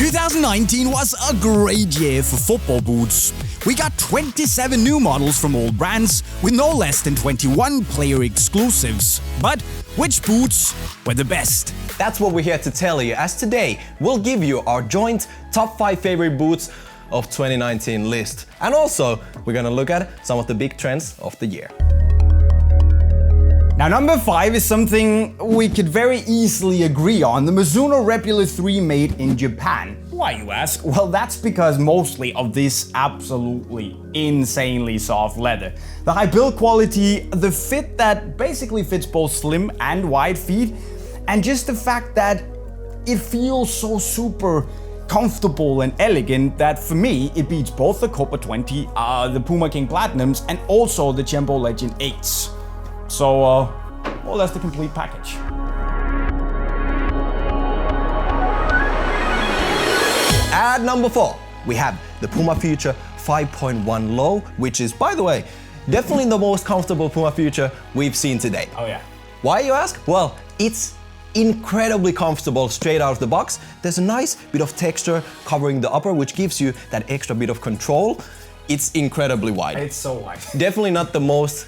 2019 was a great year for football boots. We got 27 new models from all brands, with no less than 21 player exclusives. But which boots were the best? That's what we're here to tell you, as today we'll give you our joint top 5 favorite boots of 2019 list. And also, we're gonna look at some of the big trends of the year. Now, number 5 is something we could very easily agree on, the Mizuno Rebula 3 made in Japan. Why, you ask? Well, that's because mostly of this absolutely insanely soft leather. The high build quality, the fit that basically fits both slim and wide feet, and just the fact that it feels so super comfortable and elegant that for me it beats both the Copa 20, the Puma King Platinums, and also the Jumbo Legend 8s. So, well, that's the complete package. At number 4, we have the Puma Future 5.1 Low, which is, by the way, definitely the most comfortable Puma Future we've seen today. Oh yeah. Why, you ask? Well, it's incredibly comfortable straight out of the box. There's a nice bit of texture covering the upper, which gives you that extra bit of control. It's incredibly wide. It's so wide. Definitely not the most,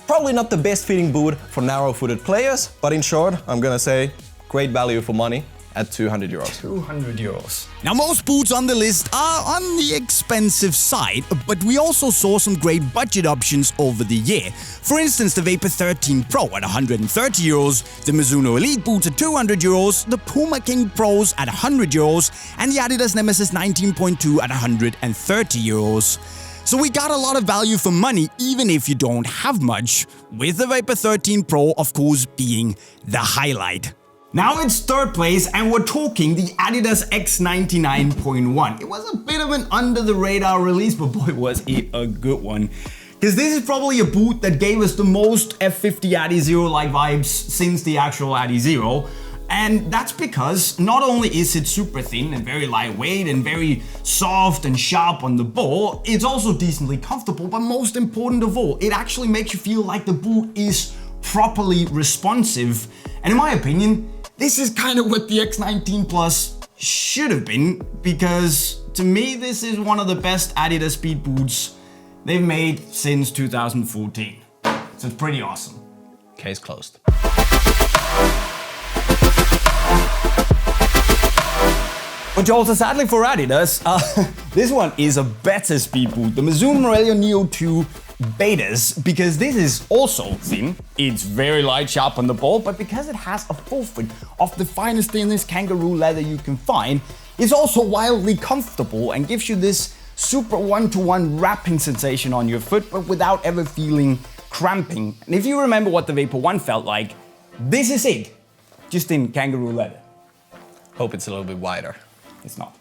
probably not the best fitting boot for narrow-footed players, but in short, I'm gonna say great value for money at 200 euros. 200 euros. Now, most boots on the list are on the expensive side, but we also saw some great budget options over the year. For instance, the Vapor 13 Pro at 130 euros, the Mizuno Elite boots at 200 euros, the Puma King Pros at 100 euros, and the Adidas Nemesis 19.2 at 130 euros. So we got a lot of value for money, even if you don't have much, with the Vapor 13 Pro, of course, being the highlight. Now it's third place, and we're talking the Adidas X991. It was a bit of an under-the-radar release, but boy, was it a good one. Because this is probably a boot that gave us the most F50 Adizero-like vibes since the actual Adizero. And that's because not only is it super thin and very lightweight and very soft and sharp on the ball, it's also decently comfortable, but most important of all, it actually makes you feel like the boot is properly responsive. And in my opinion, this is kind of what the X19 Plus should have been, because to me, this is one of the best Adidas speed boots they've made since 2014. So it's pretty awesome. Case closed. But also, sadly for Adidas, this one is a better speed boot, the Mizuno Morelia Neo 2 Betas, because this is also thin. It's very light, sharp on the ball, but because it has a full fit of the finest thinnest kangaroo leather you can find, it's also wildly comfortable and gives you this super one-to-one wrapping sensation on your foot, but without ever feeling cramping. And if you remember what the Vapor 1 felt like, this is it, just in kangaroo leather. Hope it's a little bit wider. It's not.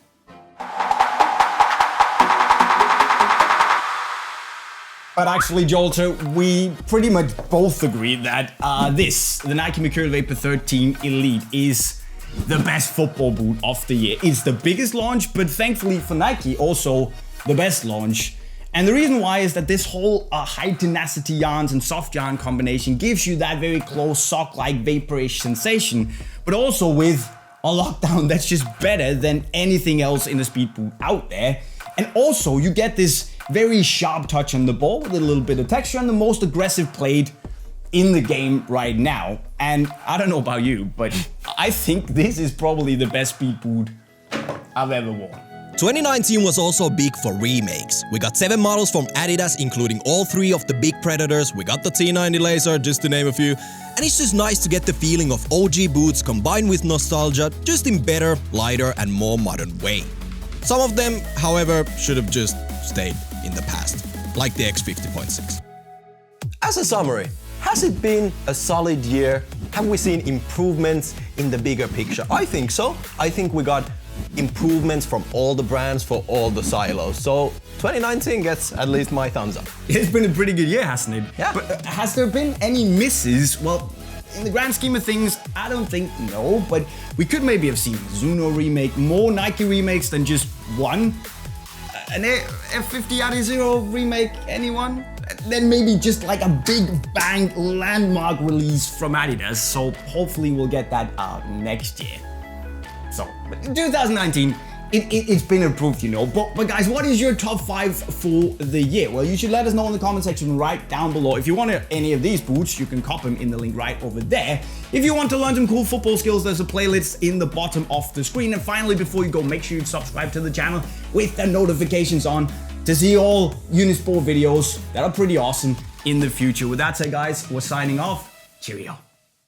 But actually, Jolter, we pretty much both agree that the Nike Mercurial Vapor 13 Elite is the best football boot of the year. It's the biggest launch, but thankfully for Nike, also the best launch. And the reason why is that this whole high tenacity yarns and soft yarn combination gives you that very close sock-like vaporish sensation, but also with a lockdown that's just better than anything else in the speed boot out there. And also you get this very sharp touch on the ball with a little bit of texture and the most aggressive blade in the game right now. And I don't know about you, but I think this is probably the best speed boot I've ever worn. 2019 was also big for remakes. We got 7 models from Adidas, including all 3 of the big Predators. We got the T90 Laser, just to name a few. And it's just nice to get the feeling of OG boots combined with nostalgia, just in better, lighter and more modern way. Some of them, however, should have just stayed in the past, like the X50.6. As a summary, has it been a solid year? Have we seen improvements in the bigger picture? I think so. I think we got improvements from all the brands for all the silos. So 2019 gets at least my thumbs up. It's been a pretty good year, hasn't it? Yeah. But has there been any misses? Well, in the grand scheme of things, I don't think no, but we could maybe have seen Mizuno remake more Nike remakes than just one. An F50 Adizero remake, anyone? Then maybe just like a big bang landmark release from Adidas. So hopefully we'll get that next year. So 2019, it's been approved, you know. But guys, what is your top 5 for the year? Well, you should let us know in the comment section right down below. If you want any of these boots, you can cop them in the link right over there. If you want to learn some cool football skills, there's a playlist in the bottom of the screen. And finally, before you go, make sure you subscribe to the channel with the notifications on to see all Unisport videos that are pretty awesome in the future. With that said, guys, we're signing off. Cheerio.